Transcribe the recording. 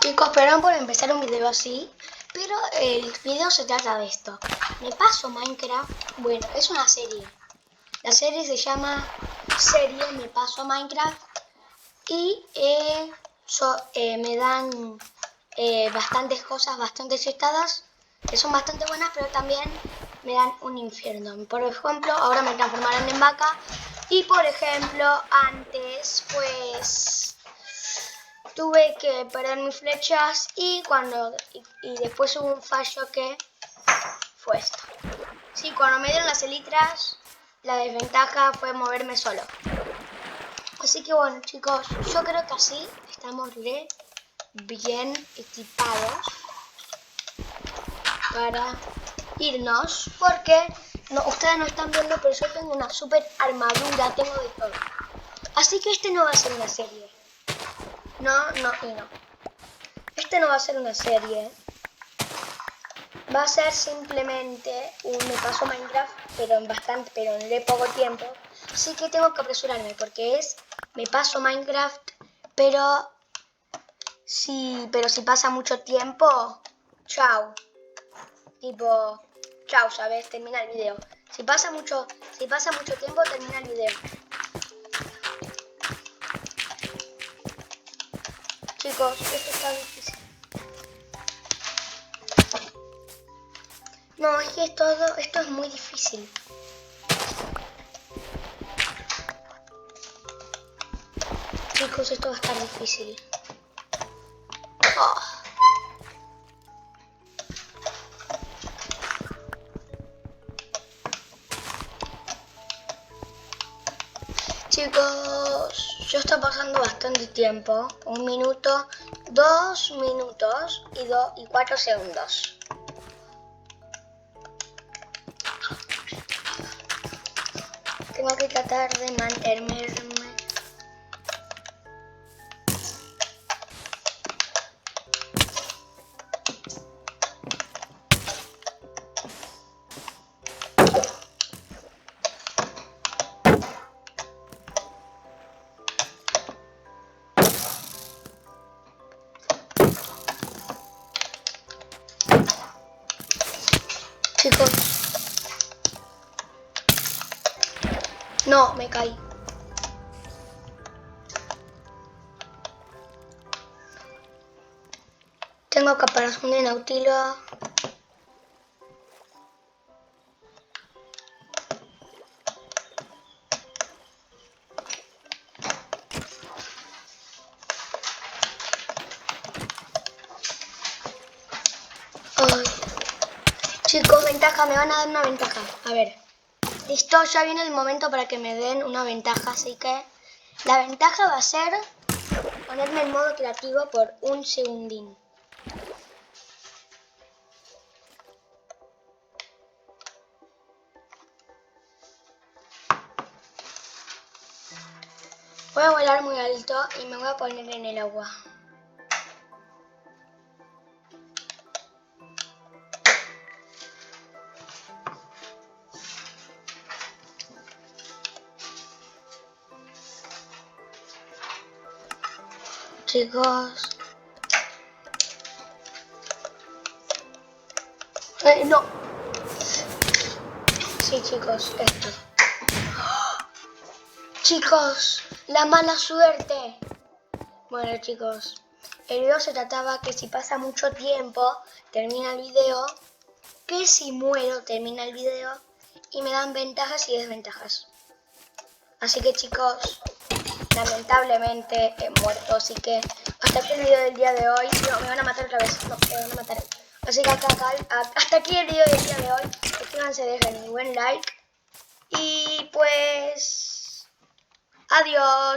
Chicos, perdón por empezar un video así, pero el video se trata de esto. Me paso Minecraft, bueno, es una serie. La serie se llama Serie Me Paso Minecraft y me dan bastantes cosas bastante chetadas, que son bastante buenas, pero también me dan un infierno. Por ejemplo, ahora me transformaron en vaca y por ejemplo, antes pues tuve que perder mis flechas y después hubo un fallo que fue esto. Sí, cuando me dieron las elitras, la desventaja fue moverme solo. Así que bueno, chicos, yo creo que así estamos bien equipados para irnos, porque ustedes no están viendo, pero yo tengo una super armadura, tengo de todo. Así que este no va a ser una serie. No. Este no va a ser una serie. Va a ser simplemente un me paso Minecraft, pero en poco tiempo. Así que tengo que apresurarme porque me paso Minecraft, pero si pasa mucho tiempo, chao. Tipo, chao, ¿sabes? Termina el video. Si pasa mucho tiempo, termina el video. Chicos, esto está difícil. No, es que esto es muy difícil. Chicos, esto va a estar difícil. Oh. Chicos, yo estoy pasando bastante tiempo. 1 minuto, 2 minutos y 4 segundos. Tengo que tratar de mantenerme. Chicos. No, me caí. Tengo caparazón de Nautilo. Ay. Chicos, ventaja, me van a dar una ventaja. A ver. Listo, ya viene el momento para que me den una ventaja, así que la ventaja va a ser ponerme en modo creativo por un segundín. Voy a volar muy alto y me voy a poner en el agua. Chicos. No. Sí, chicos, esto. Chicos, la mala suerte. Bueno, chicos, el video se trataba que si pasa mucho tiempo, termina el video. Que si muero, termina el video. Y me dan ventajas y desventajas. Así que, chicos, lamentablemente he muerto. Así que hasta aquí el video del día de hoy. No, me van a matar otra vez. No, me van a matar. Así que hasta aquí el video del día de hoy. Suscríbanse, dejen un buen like. Y pues, adiós.